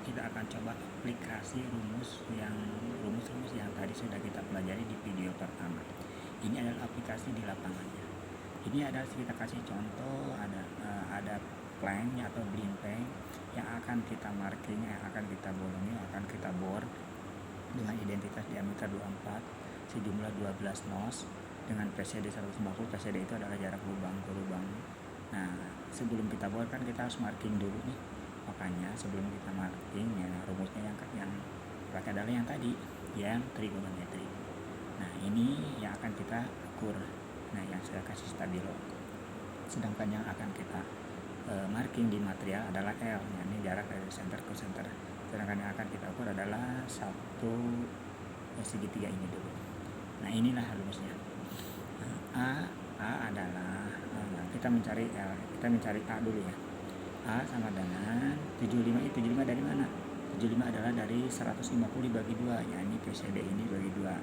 kita akan coba aplikasi rumus yang tadi sudah kita pelajari di video pertama. Ini adalah aplikasi di lapangannya. Ini adalah kita kasih contoh, ada plank atau blimpeng yang akan kita marking, yang akan kita bolongi, yang akan kita bor dengan identitas diameter 24 sejumlah 12 nos dengan PCD 150. PCD itu adalah jarak lubang ke lubang. Nah, sebelum kita bor kan kita harus marking dulu nih. Makanya sebelum kita marking ya rumusnya yang pakai adalah yang tadi, yang trigonometri. Nah, ini yang akan kita ukur. Nah, yang saya kasih stabilo. Sedangkan yang akan kita marking di material adalah L, yakni jarak dari center ke center. Sedangkan yang akan kita ukur adalah satu segitiga ini dulu. Nah, inilah rumusnya. A adalah kita mencari L, kita mencari A dulu ya. A sama dengan 75. 75 dari mana? 75 adalah dari 150 dibagi 2, yakni PCD ini bagi 2.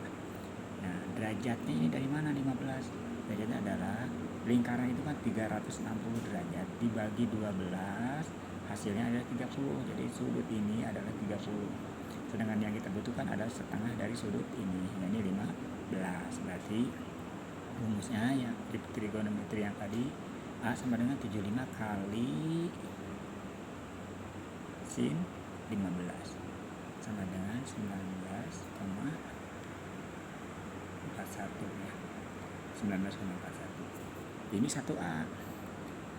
Nah, derajatnya ini dari mana? 15. Derajatnya adalah lingkaran itu kan 360 derajat dibagi 12, hasilnya adalah 30. Jadi sudut ini adalah 30. Sedangkan yang kita butuhkan adalah setengah dari sudut ini, yakni 15. Berarti rumusnya ya di trigonometri yang tadi, A sama dengan 75 kali sin 15 sama dengan 19,41 ya. 19,41. Ini 1A.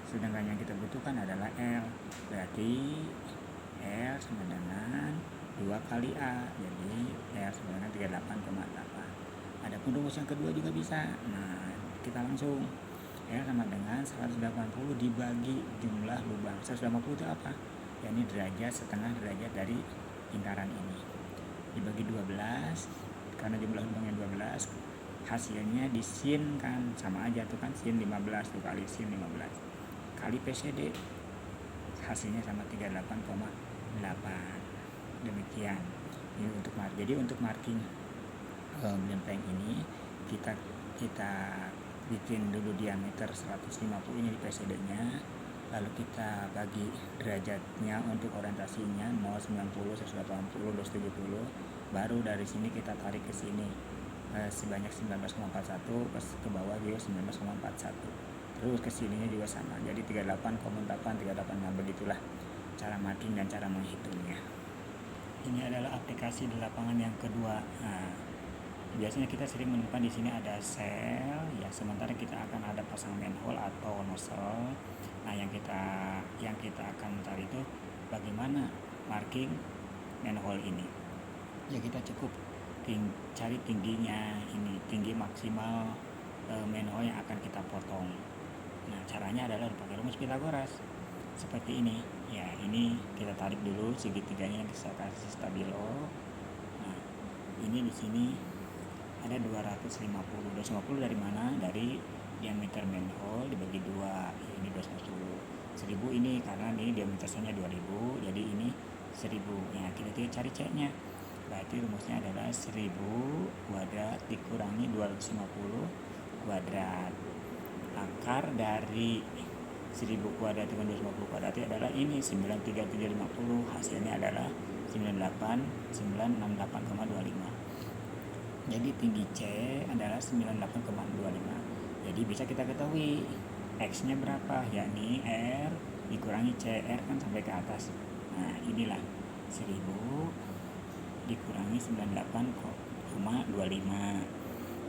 Sedangkan yang kita butuhkan adalah L. Berarti L sama dengan 2 kali A. Jadi L sama dengan 38,8. Adapun rumus yang kedua juga bisa. Nah, kita langsung L sama dengan 180 dibagi jumlah lubang. 180 itu apa? Ya, ini derajat, setengah derajat dari lingkaran ini. Dibagi 12, karena jumlah lubangnya 12, hasilnya di sin kan sama aja tuh kan, sin 15 tuh kali sin 15 kali PCD, hasilnya sama 38,8. Demikian. Ini untuk jadi untuk marking blimpeng ini kita bikin dulu diameter 150 ini di PCD-nya, lalu kita bagi derajatnya untuk orientasinya 0, 90, 180, 270. Baru dari sini kita tarik ke sini sebanyak 19,41, ke bawah juga 19,41. Terus ke sininya juga sama. Jadi 38,8, 38. Nah, begitulah cara marking dan cara menghitungnya. Ini adalah aplikasi di lapangan yang kedua. Nah, biasanya kita sering menemukan di sini ada sel ya, sementara kita akan ada pasang manhole atau nozzle. Nah, yang kita akan cari itu bagaimana marking manhole ini. Ya, kita cukup cari tingginya, ini tinggi maksimal manhole yang akan kita potong. Nah, caranya adalah pakai rumus Pythagoras seperti ini. Ya, ini kita tarik dulu segitiganya yang kita kasih stabilo. Nah, ini di sini ada 250. 250 dari mana? Dari diameter manhole dibagi 2. Ini 250. 1000 ini karena ini diameternya 2000, jadi ini 1000. Ya, kita cari C-nya. Berarti rumusnya adalah 1000 kuadrat dikurangi 250 kuadrat. Akar dari 1000 kuadrat dengan 250 kuadrat adalah ini 93750. Hasilnya adalah 968,25. Jadi tinggi C adalah 98,25. Jadi bisa kita ketahui X-nya berapa, yakni R dikurangi C. R kan sampai ke atas. Nah, inilah 1000 dikurangi 98,25.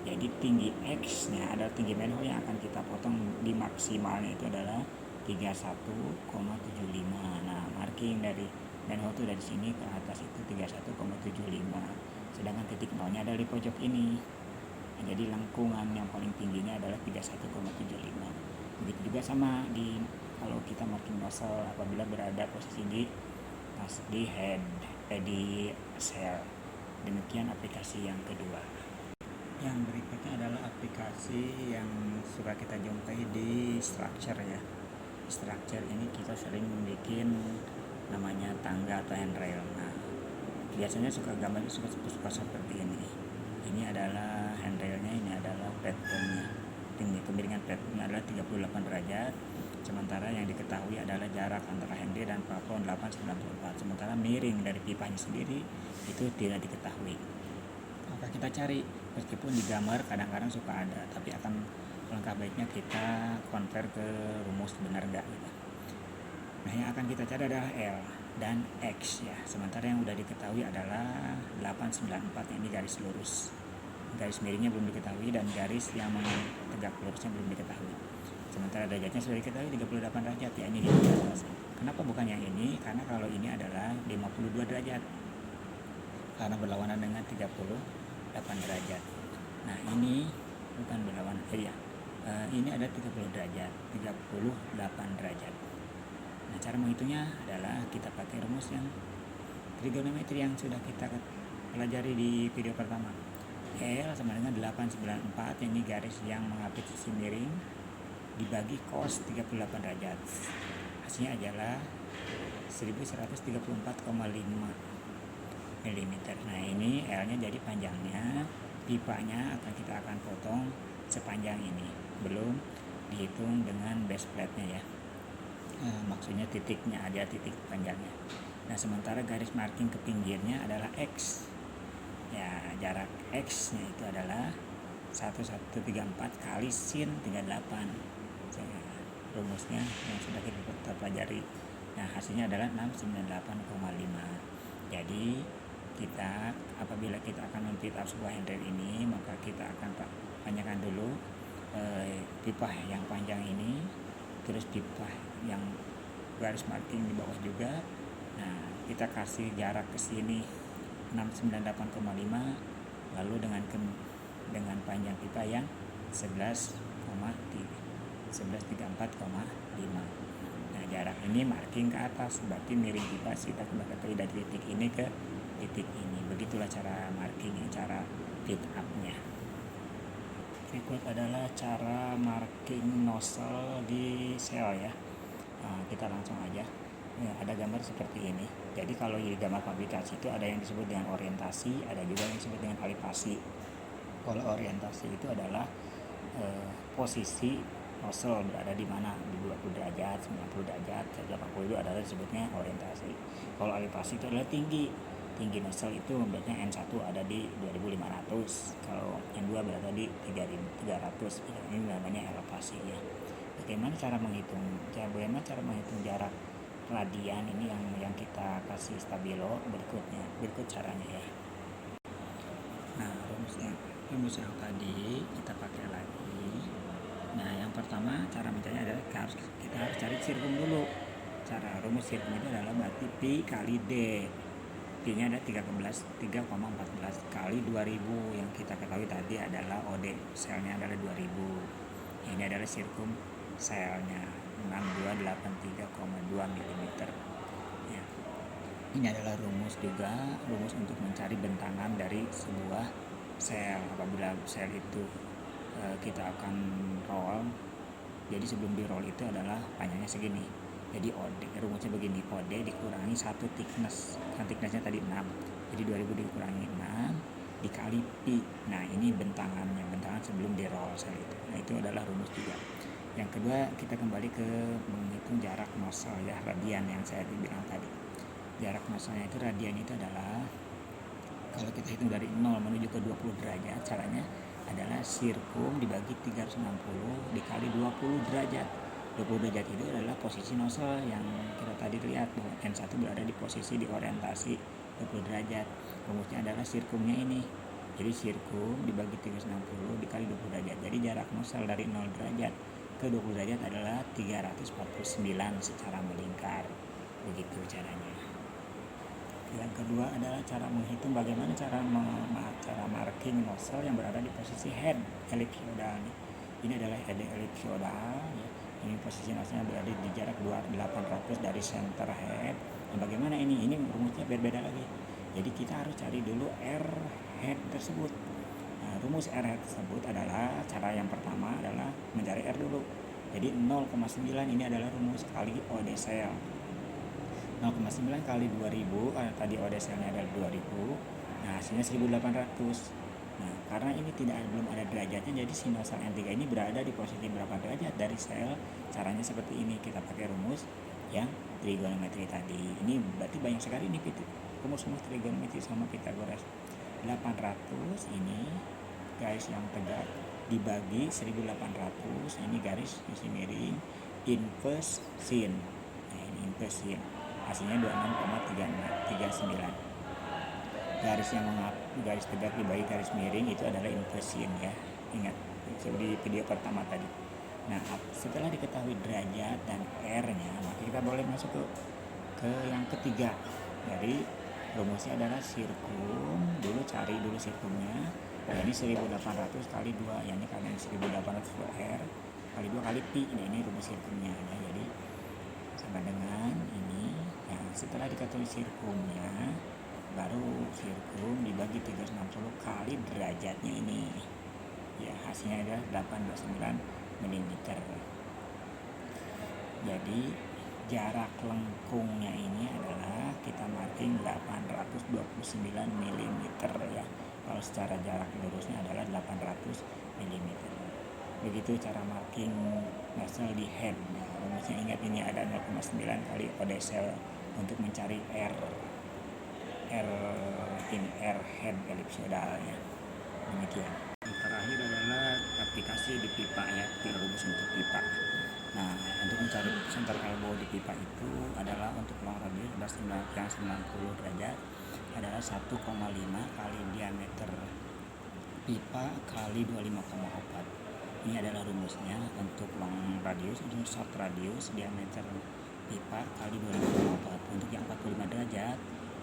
Jadi tinggi X-nya adalah tinggi manhole yang akan kita potong di maksimalnya itu adalah 31,75. Nah, marking dari manhole itu dari sini ke atas itu 31,75. Sedangkan titik nolnya ada di pojok ini. Jadi lengkungan yang paling tingginya adalah 31,75. Begitu juga sama kalau kita marking nozzle apabila berada posisi di head di cell. Demikian aplikasi yang kedua. Yang berikutnya adalah aplikasi yang suka kita jumpai di structure ya. Structure ini kita sering membuat namanya tangga atau handrail. Nah, biasanya gambarnya suka seperti ini. Ini adalah handrailnya, ini adalah platformnya. Tinggi kemiringan platformnya adalah 38 derajat. sementara yang diketahui adalah jarak antara Henry dan plafon 894, sementara miring dari pipanya sendiri itu tidak diketahui. Maka kita cari, meskipun di gambar kadang-kadang suka ada, tapi akan langkah baiknya kita convert ke rumus benar enggak gitu. Nah, yang akan kita cari adalah L dan X ya. Sementara yang sudah diketahui adalah 894, ini garis lurus. Garis miringnya belum diketahui dan garis yang tegak lurusnya belum diketahui. Sementara derajatnya sudah diketahui 38 derajat ya, ini di atas. Kenapa bukan yang ini? Karena kalau ini adalah 52 derajat. Karena berlawanan dengan 38 derajat. Nah, ini bukan berlawanan. Ini ada 30 derajat, 38 derajat. Nah, cara menghitungnya adalah kita pakai rumus yang trigonometri yang sudah kita pelajari di video pertama. L sama dengan 894, ini garis yang mengapit sisi miring, dibagi cos 38 derajat. Hasilnya adalah 1134,5 mm. Nah, ini L-nya jadi panjangnya, pipanya kita akan potong sepanjang ini. Belum dihitung dengan base plate-nya ya. Maksudnya titiknya, ada titik panjangnya. Nah, sementara garis marking ke pinggirnya adalah X. Ya, jarak X-nya itu adalah 1134 kali sin 38. Rumusnya yang sudah kita pelajari. Nah, hasilnya adalah 698,5. Jadi kita apabila kita akan memfit up sebuah handrail ini, maka kita akan panjangkan dulu pipa yang panjang ini, terus pipa yang garis marking di bawah juga. Nah, kita kasih jarak ke sini 698,5, lalu dengan panjang pipa yang 1134,5. Nah, jarak ini marking ke atas, berarti miring pipa kita kembali dari titik ini ke titik ini. Begitulah cara markingnya, cara fit up-nya. Berikut adalah cara marking nozzle di sel ya. Nah, kita langsung aja. Ya, ada gambar seperti ini. Jadi kalau di gambar publikasi itu ada yang disebut dengan orientasi, ada juga yang disebut dengan alipasi. Kalau orientasi itu adalah posisi nozzle berada di mana, di 20 derajat, 90 derajat, 80 itu adalah disebutnya orientasi. Kalau alipasi itu adalah tinggi nozzle itu berarti N1 ada di 2500, kalau N2 berada di 3300. Ini namanya elevasi ya. Bagaimana cara menghitung jarak radian ini yang kita kasih stabilo berikut caranya ya. Nah, rumus yang tadi kita pakai lagi. Nah, yang pertama cara mencarinya adalah kita harus cari sirkum dulu. Cara rumus sirkum itu adalah berarti pi kali d. P nya ada 3,14 kali 2000, yang kita ketahui tadi adalah OD selnya adalah 2000. Ini adalah sirkum selnya 6283,2 mm ya. Ini adalah rumus untuk mencari bentangan dari sebuah sel. Apabila sel itu kita akan roll, jadi sebelum di roll itu adalah panjangnya segini. Jadi OD, rumusnya begini, OD dikurangi 1 thickness, kan thicknessnya tadi 6, jadi 2000 dikurangi 6 dikali pi. Nah, ini bentangan sebelum di roll sel itu. Nah, itu adalah rumus juga. Yang kedua, kita kembali ke menghitung jarak nozzle ya, radian yang saya bilang tadi. Jarak nozzle-nya itu, radian itu adalah kalau kita hitung dari 0 menuju ke 20 derajat, caranya adalah sirkum dibagi 360 dikali 20 derajat. 20 derajat itu adalah posisi nozzle yang kita tadi lihat bahwa N1 berada di posisi di orientasi 20 derajat. Rumusnya adalah sirkumnya ini. Jadi sirkum dibagi 360 dikali 20 derajat. Jadi jarak nozzle dari 0 derajat ke 20 derajat adalah 349 secara melingkar. Begitu caranya. Yang kedua adalah cara menghitung bagaimana cara marking nozzle yang berada di posisi head ellipsoidal. Ini adalah head ellipsoidal ya. Ini posisi nozzle berada di jarak 800 dari center head. Nah, bagaimana ini? Ini rumusnya berbeda lagi. Jadi kita harus cari dulu R head tersebut. Nah, rumus R head tersebut adalah cara yang pertama adalah mencari R dulu. Jadi 0,9 ini adalah rumus kali OD sel. 0,9 kali 2000, tadi OD selnya adalah 2000. Nah, hasilnya 1800. Nah, karena ini belum ada derajatnya, jadi sinusoid N3 ini berada di posisi berapa derajat dari sel. Caranya seperti ini, kita pakai rumus yang trigonometri tadi. Ini berarti banyak sekali ini rumus trigonometri sama Pythagoras. 800 ini garis yang tegak dibagi 1800, ini garis isi miring inverse sin. Nah, ini inverse sin. Hasilnya 26,39. Garis tegak dibagi garis miring itu adalah inverse sin ya. Ingat seperti video pertama tadi. Nah, setelah diketahui derajat dan R-nya, maka kita boleh masuk ke yang ketiga. Jadi rumusnya adalah sirkum. Dulu cari dulu sirkumnya. Nah, ini 1800 kali 2, ya ini karena 1800 R kali 2 kali pi. Nah, ini rumus sirkumnya ya. Jadi sama dengan ini. Nah, setelah diketahui sirkumnya, baru sirkum dibagi 360 kali derajatnya ini. Ya, hasilnya adalah 829 mm. Jadi jarak lengkungnya ini adalah kita marking 829 mm ya. Kalau secara jarak lurusnya adalah 800 mm. Begitu cara marking nozzle di head. Nah, rumusnya ingat ini ada 0,9 kali odesel untuk mencari R head elipsoidal ya. Demikian. Yang terakhir adalah aplikasi di pipa ya, rumus untuk pipa. Nah, untuk mencari center elbow di pipa itu adalah untuk long radius yang 90 derajat adalah 1,5 kali diameter pipa kali 25,4. Ini adalah rumusnya untuk long radius. Untuk short radius diameter pipa kali 25,4. Untuk yang 45 derajat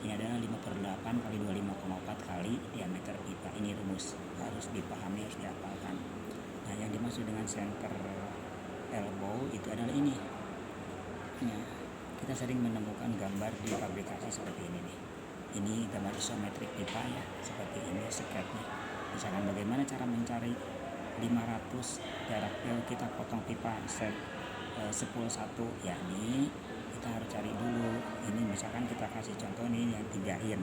ini adalah 5/8 kali 25,4 kali diameter pipa. Ini rumus harus dipahami, harus dihafalkan. Nah, yang dimaksud dengan center elbow itu adalah ini. Nah, kita sering menemukan gambar di publikasi seperti ini nih. Ini gambar isometrik pipa ya, seperti ini sketnya. Misalkan bagaimana cara mencari 500 jarak kita potong pipa 10/1, yakni kita harus cari dulu. Ini misalkan kita kasih contoh nih yang 3 in.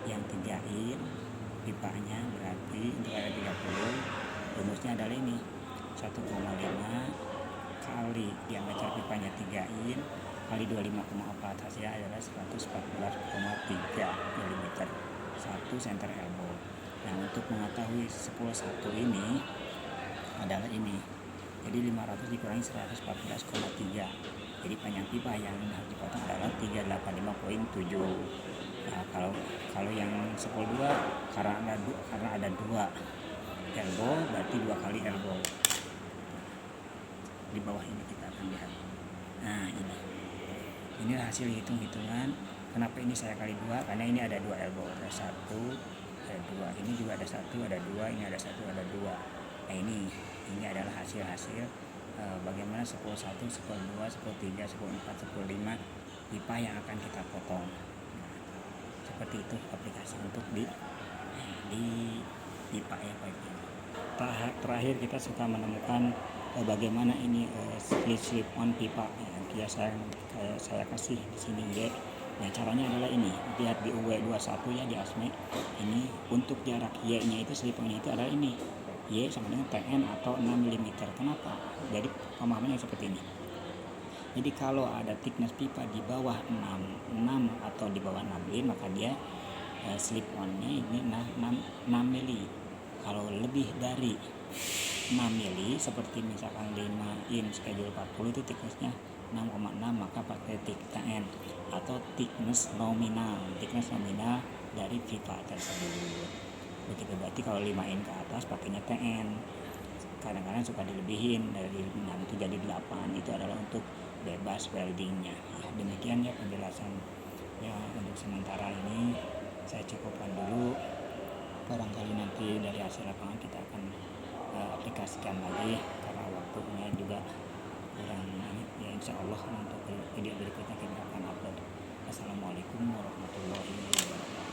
Yang 3 in pipanya berarti untuk ada 30. Rumusnya adalah ini 1,5 kali diameter pipanya 3 in kali 25,4, hasilnya adalah 114,3 mm. 1 center elbow. Nah, untuk mengetahui 10/1 ini adalah ini. Jadi 500 dikurangi 114,3. Jadi panjang pipa yang harus dipotong adalah 385,7. Nah, kalau yang 10/2 karena ada 2 elbow berarti 2 kali elbow. Di bawah ini kita akan lihat. Nah, ini hasil hitung-hitungan. Kenapa ini saya kali 2? Karena ini ada 2 elbow, ada 1, ada 2. Ini juga ada 1, ada 2, ini ada 1, ada 2. Nah, ini adalah hasil bagaimana 10/1, 10/2, 10/3, 10/4, 10/5 pipa yang akan kita potong. Nah, seperti itu aplikasi untuk di pipa ya, piping. Terakhir kita suka menemukan bagaimana ini slip on pipa ya, saya kasih di sini ya. Nah, caranya adalah ini, lihat di UW21 ya, di ASME. Ini untuk jarak Y-nya itu, slip on itu adalah ini, Y sama dengan TN atau 6 mm. Kenapa? Jadi pemahamannya seperti ini. Jadi kalau ada thickness pipa di bawah 6 atau di bawah 6 mm, maka dia slip on-nya ini 6 mm. Kalau lebih dari 6 mm, seperti misalkan 5 in schedule 40 itu thickness-nya 6,6, maka pakai TN atau thickness nominal dari pipa tersebut. Begitu, berarti kalau 5 in ke atas pakainya TN. Kadang-kadang suka dilebihin dari 6 itu jadi 8, itu adalah untuk bebas weldingnya ya. Demikian ya penjelasan ya untuk sementara ini, saya cukupkan dulu. Barangkali nanti dari hasil lapangan kita akan aplikasikan lagi karena waktunya juga kurang ya. Insya Allah untuk video berikutnya kita akan upload. Assalamualaikum warahmatullahi wabarakatuh.